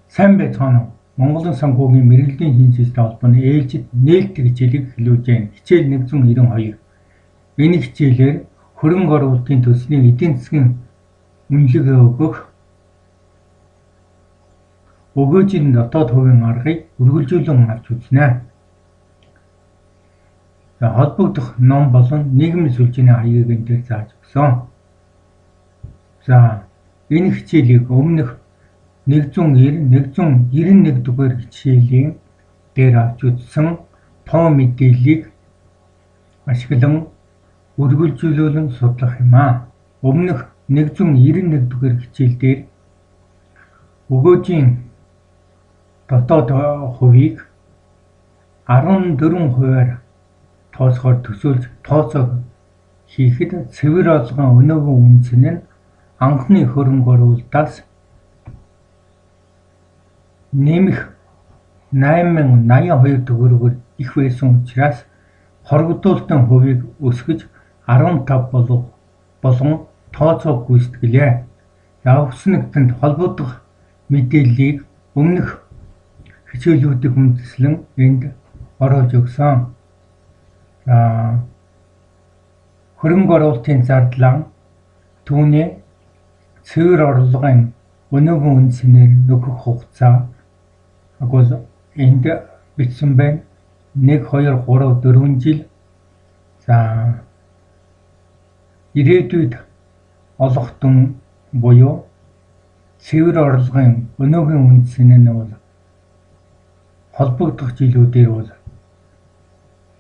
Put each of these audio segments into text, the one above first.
Сайн байцгаана уу? Монголын санхүүгийн мэргэжлийн шинжилгээтэй холбооны ээлжид нээлттэй хичээлийг эхлүүлж байна. Хичээл 192. Энэ хичээлээр хөрөнгө оруулалтын төслийн эдийн засгийн үнэлгээ өгөх өгөөжийн дотоод хувийн аргыг үргэлжлүүлэн авч үзнэ. Холбогдох ном болон нийгмийн сүлжээний хаягийг энэ дээр зааж өгсөн. Энэ хичээлийг өмнөх 190-191 дугаар хичээлийн дээр авч үзсэн тоо мэдээллийг ашиглан үргэлжлүүлэн судлах юм. Өмнөх 191 дугаар хичээл дээр өгөөжийн дотоод хувийг 14 хувиар тооцохоор төсөөлж тооцоо хийхэд цэвэр орлогын өнөөгийн үндэс нь анхны хөрөнгө оруулалтаас нэмэх 8082 төгрөгөөр их байсан учраас хоригдуулалтын хувийг өсгөж 15 болгон тооцоо гүйцэтгэлээ. Өгснөгтөнд холбогдох мэдээллийг өмнөх хичээлүүдийг үндэслэн энд оруулж өгсөн. Хөрөнгө оруулалтын зардал түүний цэвэр орлогын өнөөгийн үндсээр нөхөх хугацаа бол энд бичсэн байна. 1, 2, 3, 4 жил. Ирээдүйд олох дүн буюу цэвэр орлогын өнөөгийн үндэс нь бол холбогдох жилүүдээр бол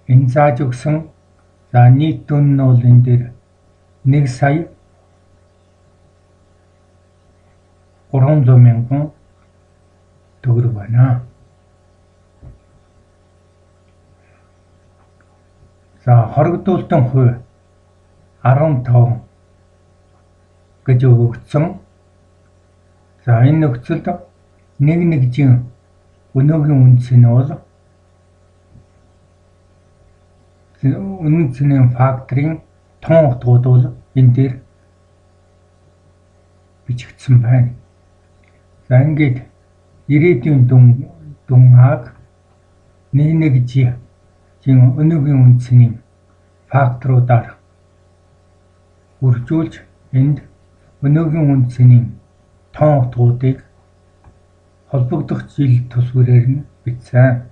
энэ зааж өгсөн. Нийт дүн нь бол энэ дээр 1,300,000 төгрөг байна. Хоригдуулалтын хувь 15 гэж өгөгдсөн. Энэ нөхцөлд нэг нэгжийн өнөөгийн үндэс нь бол үнэн цэнийн факторын тон утгууд бол энэ дээр бичигдсэн байна. Ингээд ирээдүйн дүн ааг нэг нэгжийн өнөөгийн үндэсний факторуудаар үржүүлж энд өнөөгийн үндэсний тон утгуудыг холбогдох жил тусвараар нь бичсэн.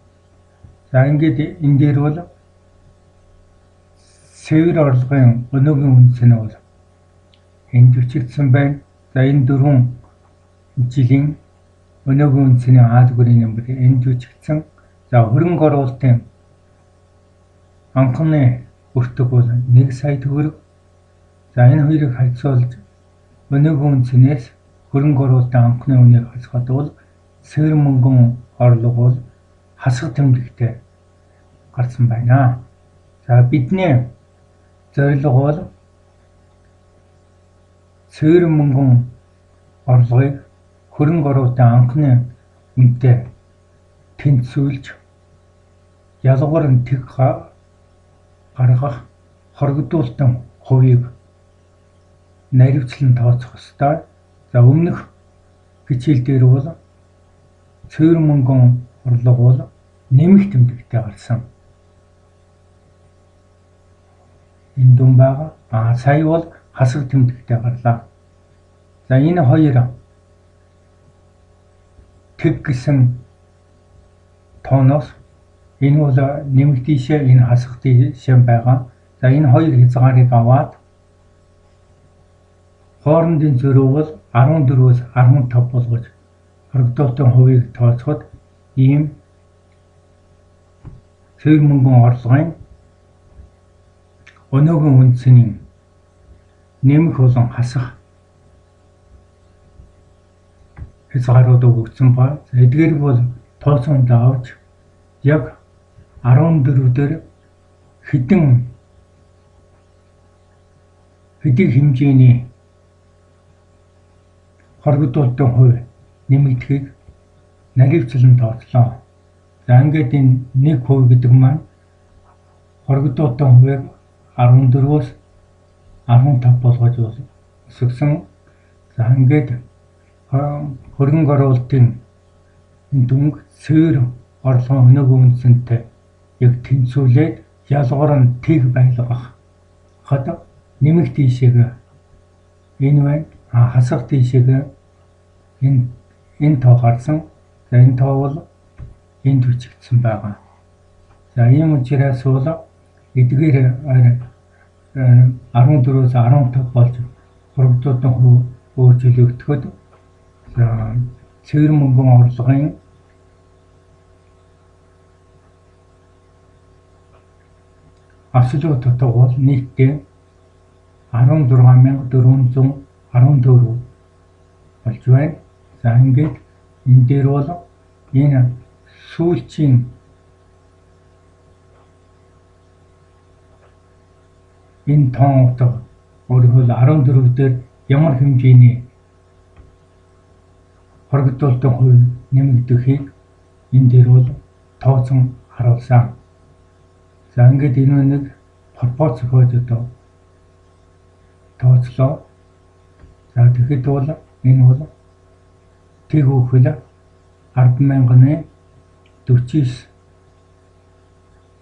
Ингээд энэ дээр бол цэвэр орлогын өнөөгийн үндэс нь бол энд бичигдсэн байна. Энэ 4 жилийн өнөөгийн үндэсний хаалбарын нэмэр энд бичигдсэн. Хөрөнгө оруулалтын анхны өртөг бол 1 сая төгрөг. Энэ хоёрыг харьцуулж өнөөгийн үндэснээс хөрөнгө оруулалтын анхны үнийг хасахад бол цэвэр мөнгөн орлого бол хасах тэмдэгтээ гарсан байна. Бидний зорилго бол цэвэр мөнгөн орлогыг хөрөнгө оруулалтын анхны үнэтэй тэнцвүүлж ялгуур нь тэг гаргах хоригдуулалтын хувийг наривчлан тооцох ёстой. Өмнөх хичээл дээр бол цэвэр мөнгөн орлого бол нэмэх тэмдэгтээ гарсан. Энэ дүн байгаа. Сая бол хасах тэмдэгтээ гарлаа. Энэ хоёр тэг гэсэн тооноос энэ бол нэмэх тийшээ, энэ хасах тийшээ байгаа. Энэ хоёр хязгаарыг аваад хоорондын зөрүү бол 14-өөс 15 болгож хоригдуулалтын хувийг тооцоход ийм цэвэр мөнгөн орлогын өнөөгийн үндэсний нэмэх болон хасах хязгаарууд өгөгдсөн ба эдгээрийг бол тооцоонд авч яг 14 дээр хэдий хэмжээний хоригдуулалтын хувь нэмэгдэхийг наривчлан тооцлоо. Ингээд энэ 1% гэдэг маань хоригдуулалтын хувийг 14-өөс 15 болгож өсгсөн. Ингээд хөрөнгө оруулалтын энэ дүнг цэвэр орлогын өнөөгийн үндсэнтэй яг тэнцвүүлээд ялгуур нь тэг байлгах. Хад нэмэх тийшээгээ энэ байна. Хасах тийшээгээ энэ тоо гарсан. За энэ тоо бол энд бичигдсэн байгаа. За ийм учраас бол эдгээр 14-өөс 15 болж хоригдлуудын хувь өөрчлөгдөхөд цэвэр мөнгөн орлогын абсолют утга бол нийтдээ 16,414 болж байна. За ингээд энэ дээр бол энэ сүүлчийн энэ тоон утга өөрөөр 14 дээр ямар хэмжээний хоригдлуудын хувь нэмэгдэхийг энэ дээр бол тооцон харуулсан. За ингээд энэ нэг пропорц зохиож одоо тооцлоо. За тэгэхэд бол энэ бол тэг үхэл 10,049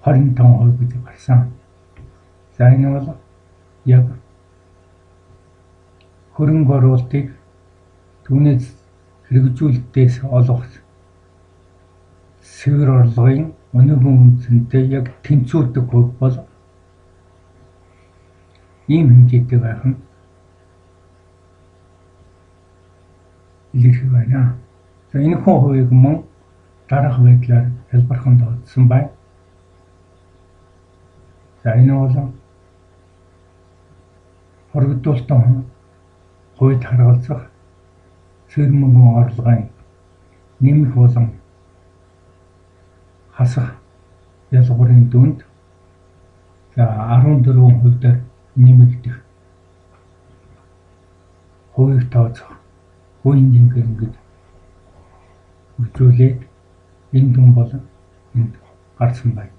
25% гэж гарсан. За энэ бол яг хөрөнгө оруулалтыг түүнээс хэрэгжүүлэлтээс олох цэвэр орлогын өнөөгийн үндсэнтэй яг тэнцвэрдэг хувь бол ийм хэмжээтэй байх нь илэрхий байна. За энэ хувийг мөн дараах байдлаар хэлбэрхэн тооцсон байна. За энэ бол хоригдуулалтын хувьд харгалзах цэвэр мөнгөн орлогын нэмэх болон хасах ялгуурын дүнд 14% нэмэгдэх хувийг тооцох хувийн хэмжээ ингэж үзүүлээд энэ дүн бол энд гарсан байна.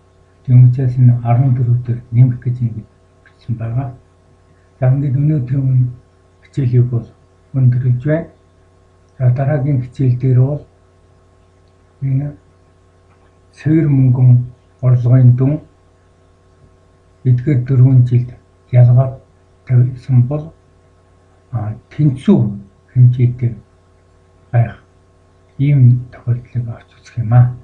Тийм учраас энэ 14 дээр нэмэх гэж ингэж бичсэн байгаа. За ингээд өнөөдрийн хичээлийг бол өндөрлөж байна. За дараагийн хичээл дээр бол энэ цэвэр мөнгөн орлогын дүн эдгээр 4 жилд ялгаад тавьсан бол тэнцүү хэмжээтэй байх ийм тохиолдлыг авч үзэх юм аа.